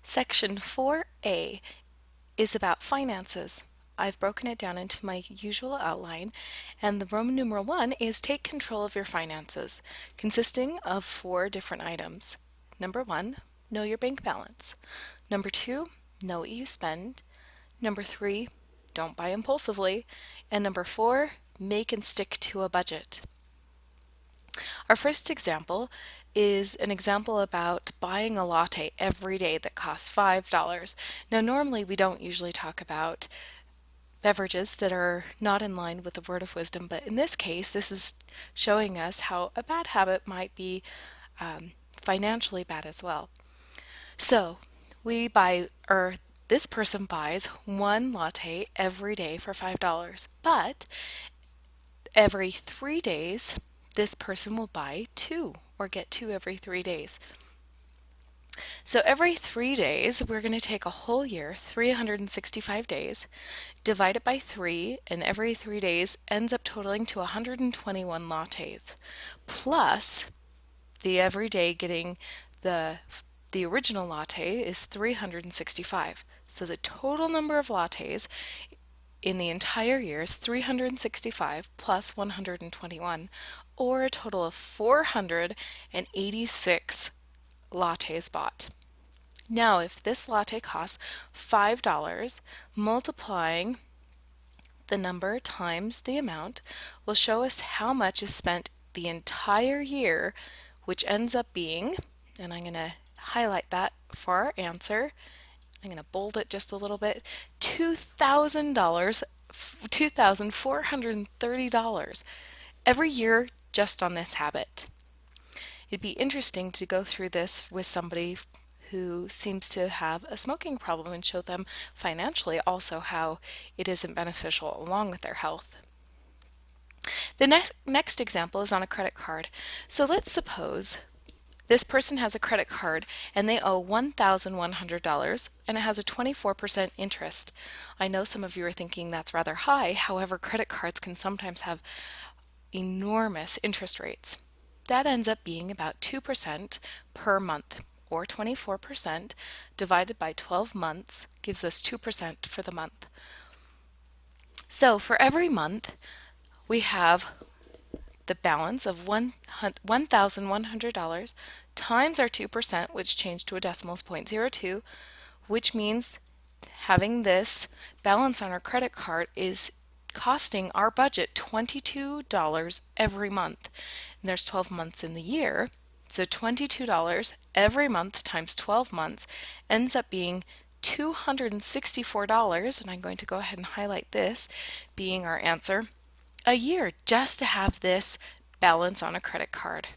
Section 4A is about finances. I've broken it down into my usual outline, and the Roman numeral 1 is take control of your finances, consisting of 4 different items. Number 1, know your bank balance. Number 2, know what you spend. Number 3, don't buy impulsively. And number 4, make and stick to a budget. Our first example is an example about buying a latte every day that costs $5. Now, normally we don't usually talk about beverages that are not in line with the word of wisdom, but in this case, this is showing us how a bad habit might be financially bad as well. So, this person buys one latte every day for $5, but every 3 days, this person will buy 2 or get 2 every 3 days. So every 3 days, we're going to take a whole year, 365 days, divide it by 3, and every 3 days ends up totaling to 121 lattes, plus the everyday getting the original latte is 365. So the total number of lattes in the entire year is 365 plus 121, or a total of 486 lattes bought. Now, if this latte costs $5, multiplying the number times the amount will show us how much is spent the entire year, which ends up being, and I'm going to highlight that for our answer, I'm going to bold it just a little bit, $2,000, $2,430 every year just on this habit. It'd be interesting to go through this with somebody who seems to have a smoking problem and show them financially also how it isn't beneficial along with their health. The next example is on a credit card. So let's suppose this person has a credit card and they owe $1,100 and it has a 24% interest. I know some of you are thinking that's rather high, however, credit cards can sometimes have enormous interest rates. That ends up being about 2% per month, or 24% divided by 12 months gives us 2% for the month. So for every month, we have the balance of $1,100 times our 2%, which changed to a decimal is 0.02, which means having this balance on our credit card is costing our budget $22 every month. And there's 12 months in the year, so $22 every month times 12 months ends up being $264, and I'm going to go ahead and highlight this being our answer, a year just to have this balance on a credit card.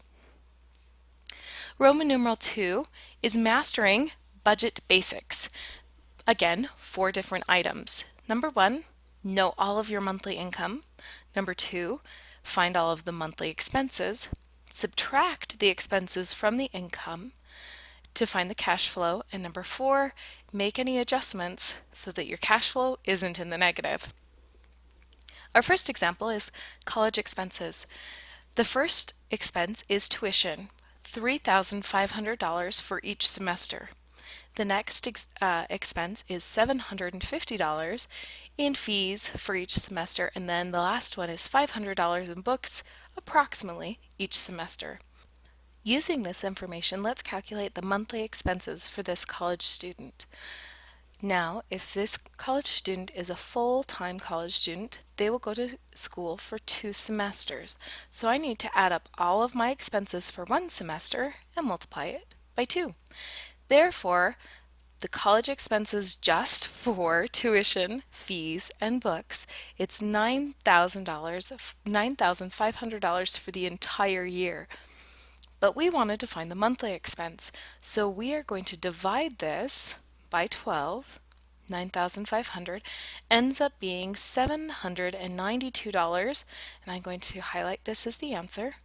Roman numeral 2 is mastering budget basics. Again, 4 different items. Number 1, know all of your monthly income. Number 2, find all of the monthly expenses. Subtract the expenses from the income to find the cash flow. And number 4, make any adjustments so that your cash flow isn't in the negative. Our first example is college expenses. The first expense is tuition, $3,500 for each semester. The next expense is $750 in fees for each semester, and then the last one is $500 in books approximately each semester. Using this information, let's calculate the monthly expenses for this college student. Now, if this college student is a full-time college student, they will go to school for 2 semesters. So I need to add up all of my expenses for 1 semester and multiply it by 2. Therefore, the college expenses just for tuition, fees, and books, it's $9,500 for the entire year. But we wanted to find the monthly expense, so we are going to divide this by 12. 9,500 ends up being $792, and I'm going to highlight this as the answer,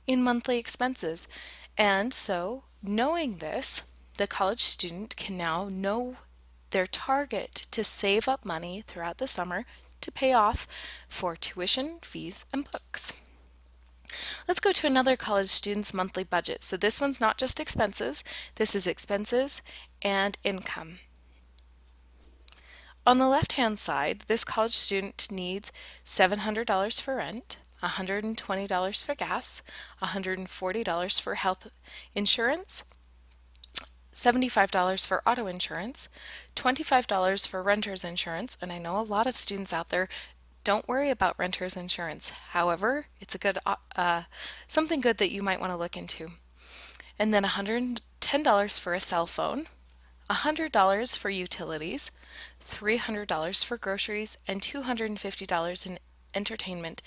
in monthly expenses. And so, knowing this, the college student can now know their target to save up money throughout the summer to pay off for tuition, fees, and books. Let's go to another college student's monthly budget. So this one's not just expenses, this is expenses and income. On the left-hand side, this college student needs $700 for rent, $120 for gas, $140 for health insurance, $75 for auto insurance, $25 for renter's insurance, and I know a lot of students out there don't worry about renter's insurance. However, it's a good something good that you might want to look into. And then $110 for a cell phone, $100 for utilities, $300 for groceries, and $250 in entertainment.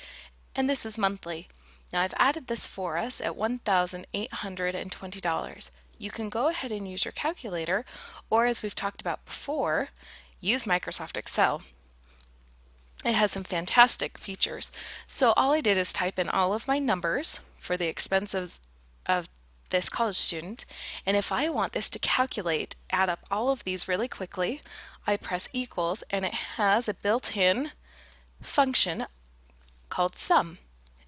And this is monthly. Now I've added this for us at $1,820. You can go ahead and use your calculator, or as we've talked about before, use Microsoft Excel. It has some fantastic features. So all I did is type in all of my numbers for the expenses of this college student, and if I want this to calculate, add up all of these really quickly, I press equals, and it has a built-in function called sum,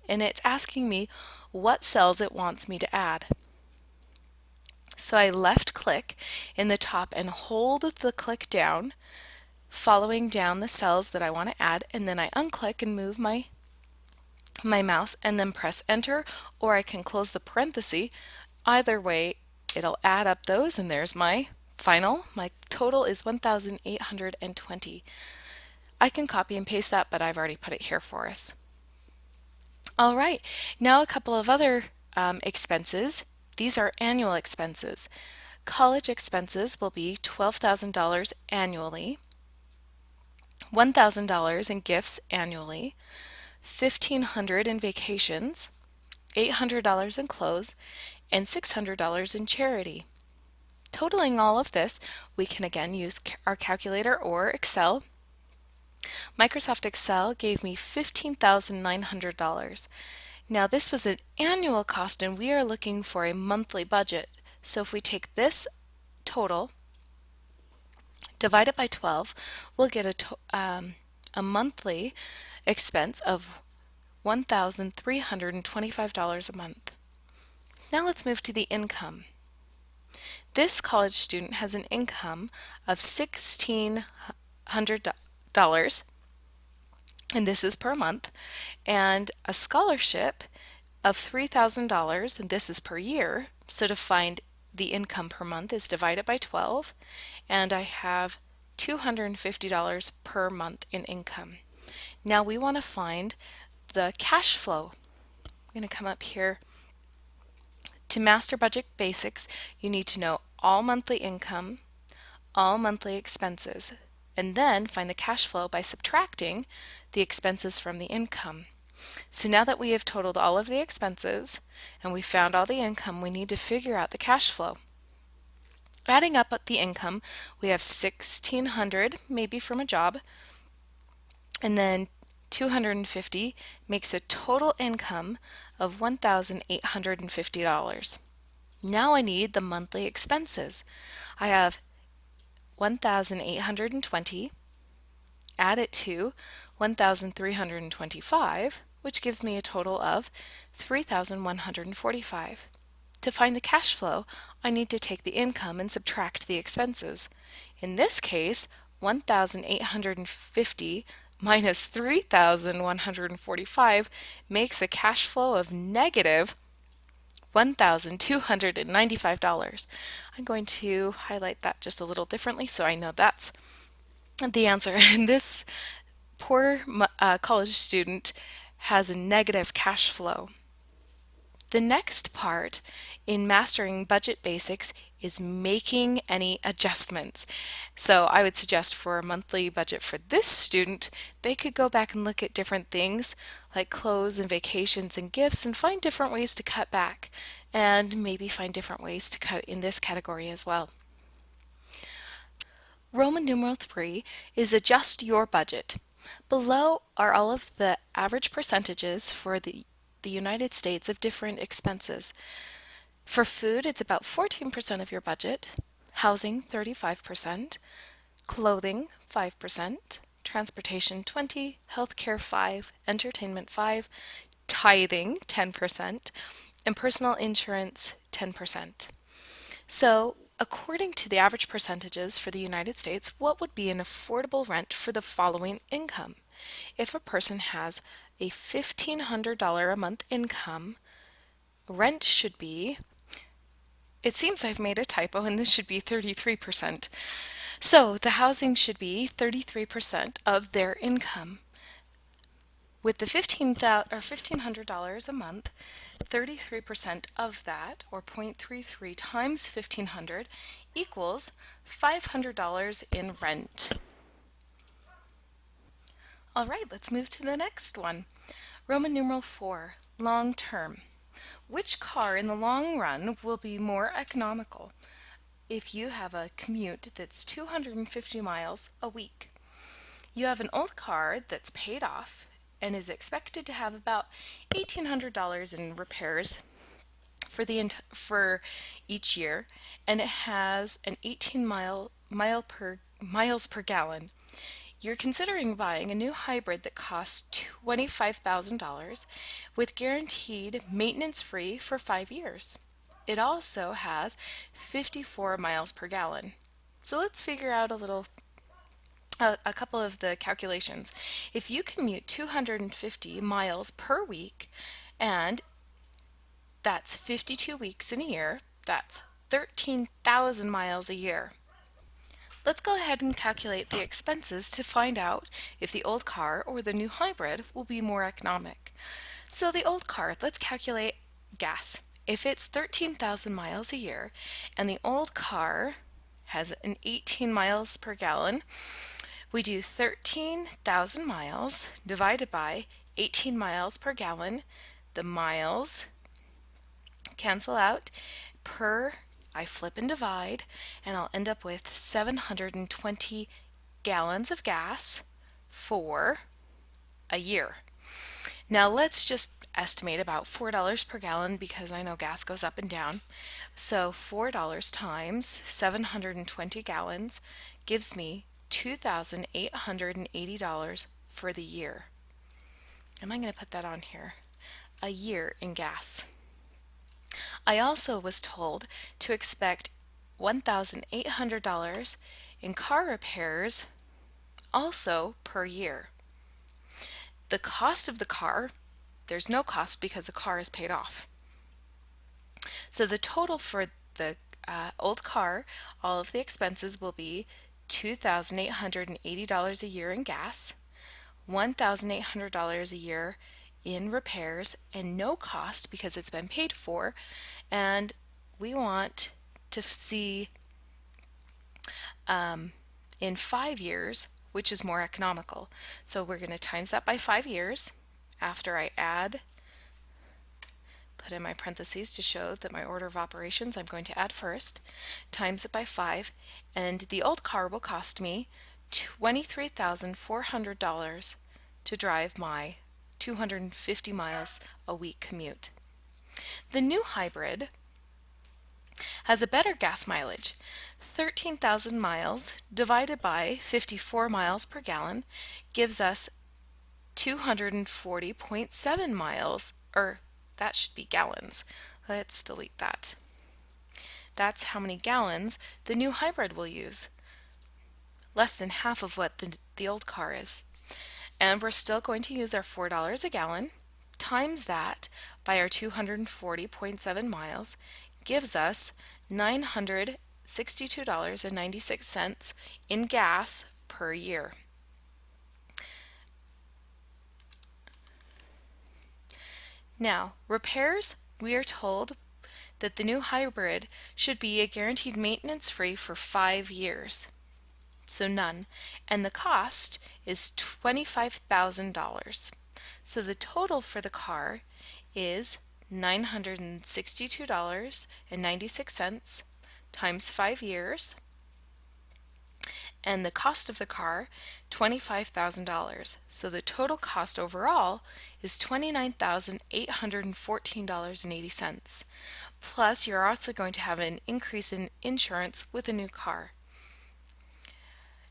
and it's asking me what cells it wants me to add. So I left click in the top and hold the click down, following down the cells that I want to add, and then I unclick and move my mouse and then press enter, or I can close the parenthesis. Either way, it'll add up those, and there's my final. My total is 1,820. I can copy and paste that, but I've already put it here for us. All right, now a couple of other expenses. These are annual expenses. College expenses will be $12,000 annually, $1,000 in gifts annually, $1,500 in vacations, $800 in clothes, and $600 in charity. Totaling all of this, we can again use our calculator or Excel. Microsoft Excel gave me $15,900. Now this was an annual cost, and we are looking for a monthly budget. So if we take this total, divide it by 12, we'll get a monthly expense of $1,325 a month. Now let's move to the income. This college student has an income of $1,600, and this is per month, and a scholarship of $3,000, and this is per year. So to find the income per month is divided by 12, and I have $250 per month in income. Now we want to find the cash flow. I'm going to come up here. To master budget basics, you need to know all monthly income, all monthly expenses, and then find the cash flow by subtracting the expenses from the income. So now that we have totaled all of the expenses and we found all the income, we need to figure out the cash flow. Adding up the income, we have $1,600 maybe from a job, and then $250 makes a total income of $1,850. Now I need the monthly expenses. I have 1,820, add it to 1,325, which gives me a total of 3,145. To find the cash flow, I need to take the income and subtract the expenses. In this case, 1,850 minus 3,145 makes a cash flow of negative $1,295. I'm going to highlight that just a little differently so I know that's the answer. And this poor college student has a negative cash flow. The next part in mastering budget basics is making any adjustments. So I would suggest for a monthly budget for this student, they could go back and look at different things like clothes and vacations and gifts and find different ways to cut back, and maybe find different ways to cut in this category as well. Roman numeral 3 is adjust your budget. Below are all of the average percentages for the United States of different expenses. For food, it's about 14% of your budget, housing 35%, clothing 5%, transportation 20%, healthcare 5%, entertainment 5%, tithing 10%, and personal insurance 10%. So According to the average percentages for the United States, what would be an affordable rent for the following income? If a person has a $1,500 a month income, rent should be, it seems I've made a typo and this should be 33%. So the housing should be 33% of their income. With the $1,500 a month, 33% of that, or 0.33 times 1,500, equals $500 in rent. All right, let's move to the next one. Roman numeral 4, long term. Which car in the long run will be more economical if you have a commute that's 250 miles a week? You have an old car that's paid off and is expected to have about $1,800 in repairs for each year, and it has an 18 miles per gallon. You're considering buying a new hybrid that costs $25,000 with guaranteed maintenance free for 5 years. It also has 54 miles per gallon. So let's figure out a couple of the calculations. If you commute 250 miles per week, and that's 52 weeks in a year, that's 13,000 miles a year. Let's go ahead and calculate the expenses to find out if the old car or the new hybrid will be more economic. So the old car, let's calculate gas. If it's 13,000 miles a year and the old car has an 18 miles per gallon, we do 13,000 miles divided by 18 miles per gallon. The miles cancel out. I flip and divide, and I'll end up with 720 gallons of gas for a year. Now let's just estimate about $4 per gallon because I know gas goes up and down. So $4 times 720 gallons gives me $2,880 for the year. And I'm going to put that on here. A year in gas. I also was told to expect $1,800 in car repairs also per year. The cost of the car, there's no cost because the car is paid off. So the total for the old car, all of the expenses will be $2,880 a year in gas, $1,800 a year in repairs, and no cost because it's been paid for. And we want to see in 5 years which is more economical. So we're going to times that by 5 years after I put in my parentheses to show that my order of operations I'm going to add first, times it by 5, and the old car will cost me $23,400 to drive my 250 miles a week commute. The new hybrid has a better gas mileage. 13,000 miles divided by 54 miles per gallon gives us 240.7 miles, or that should be gallons. Let's delete that. That's how many gallons the new hybrid will use. Less than half of what the old car is. And we're still going to use our $4 a gallon, times that by our 240.7 miles, gives us $962.96 in gas per year. Now, repairs, we are told that the new hybrid should be a guaranteed maintenance free for 5 years. So none. And the cost is $25,000. So the total for the car is $962.96 times 5 years. And the cost of the car, $25,000. So the total cost overall is $29,814.80. Plus, you're also going to have an increase in insurance with a new car.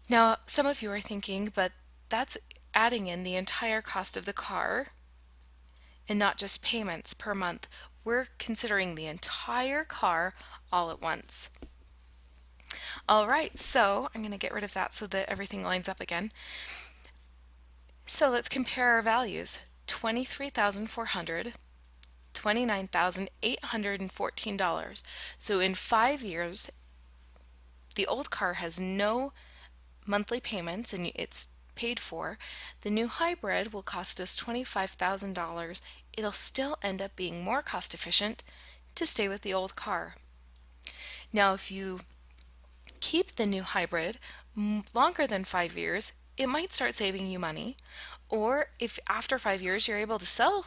Now, some of you are thinking, but that's adding in the entire cost of the car and not just payments per month. We're considering the entire car all at once. All right, so I'm going to get rid of that so that everything lines up again. So let's compare our values. 23,400, $29,814. So in 5 years, the old car has no monthly payments and it's paid for. The new hybrid will cost us $25,000. It'll still end up being more cost efficient to stay with the old car. Now, if you keep the new hybrid longer than 5 years, it might start saving you money. Or if after 5 years you're able to sell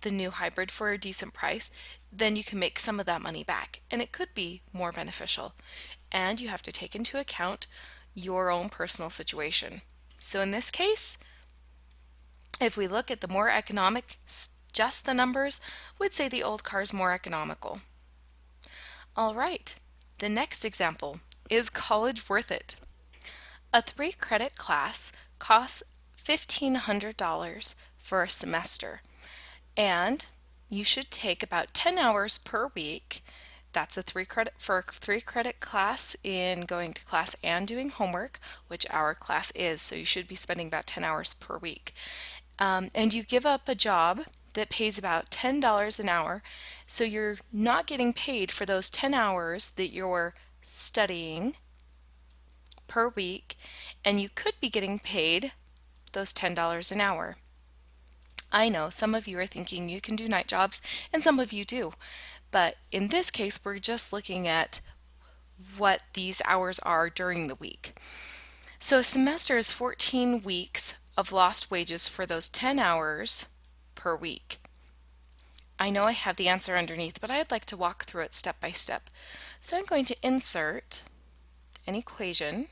the new hybrid for a decent price, then you can make some of that money back and it could be more beneficial. And you have to take into account your own personal situation. So in this case, if we look at the more economic, just the numbers, we'd say the old car is more economical. All right, the next example, is college worth it? A 3-credit class costs $1,500 for a semester, and you should take about 10 hours per week. That's a 3-credit class in going to class and doing homework, which our class is, so you should be spending about 10 hours per week. And you give up a job that pays about $10 an hour, so you're not getting paid for those 10 hours that you're studying per week, and you could be getting paid those $10 an hour. I know some of you are thinking you can do night jobs, and some of you do, but in this case, we're just looking at what these hours are during the week. So a semester is 14 weeks of lost wages for those 10 hours per week. I know I have the answer underneath, but I'd like to walk through it step by step. So I'm going to insert an equation,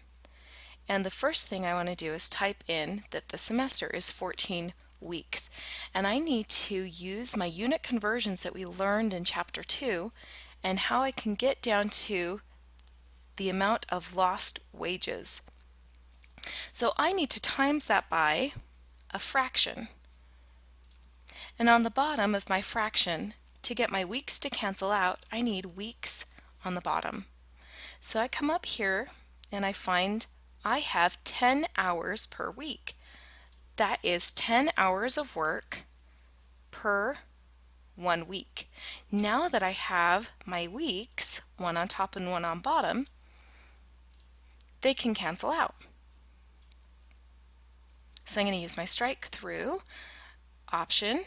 and the first thing I want to do is type in that the semester is 14 weeks. And I need to use my unit conversions that we learned in Chapter 2 and how I can get down to the amount of lost wages. So I need to times that by a fraction. And on the bottom of my fraction, to get my weeks to cancel out, I need weeks on the bottom. So I come up here and I find I have 10 hours per week. That is 10 hours of work per 1 week. Now that I have my weeks, one on top and one on bottom, they can cancel out. So I'm going to use my strike through option,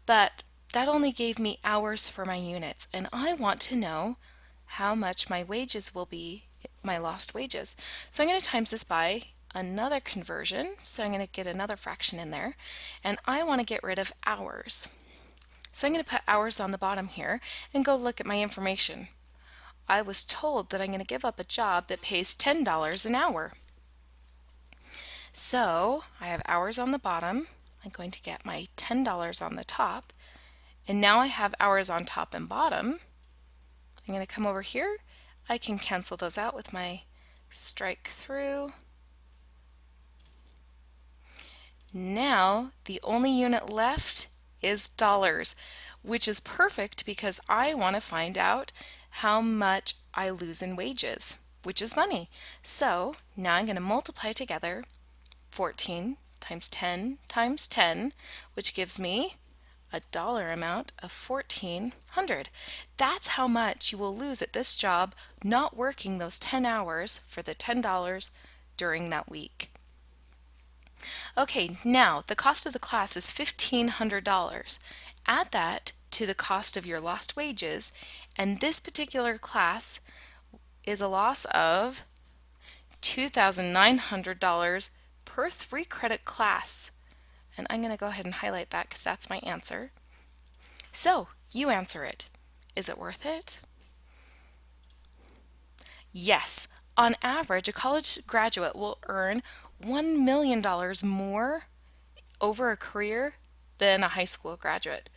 but that only gave me hours for my units, and I want to know how much my wages will be, my lost wages. So I'm going to times this by another conversion, so I'm going to get another fraction in there, and I want to get rid of hours. So I'm going to put hours on the bottom here and go look at my information. I was told that I'm going to give up a job that pays $10 an hour. So I have hours on the bottom. I'm going to get my $10 on the top, and now I have hours on top and bottom. I'm going to come over here. I can cancel those out with my strike through. Now the only unit left is dollars, which is perfect because I want to find out how much I lose in wages, which is money. So now I'm going to multiply together 14 times 10 times 10, which gives me a dollar amount of $1,400. That's how much you will lose at this job not working those 10 hours for the $10 during that week. Okay, now the cost of the class is $1,500. Add that to the cost of your lost wages, and this particular class is a loss of $2,900 per 3-credit class. And I'm going to go ahead and highlight that because that's my answer. So, you answer it. Is it worth it? Yes. On average, a college graduate will earn $1 million more over a career than a high school graduate,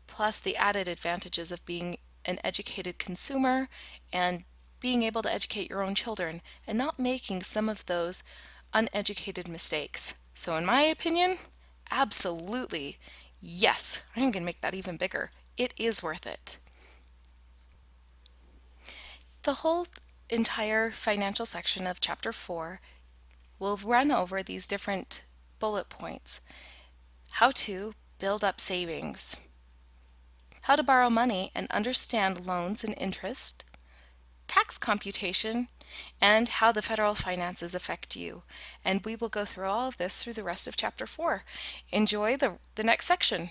plus the added advantages of being an educated consumer and being able to educate your own children and not making some of those uneducated mistakes. So in my opinion, absolutely, yes, I'm going to make that even bigger. It is worth it. The whole entire financial section of Chapter 4, we'll run over these different bullet points. How to build up savings, how to borrow money and understand loans and interest, tax computation, and how the federal finances affect you. And we will go through all of this through the rest of Chapter 4. Enjoy the next section.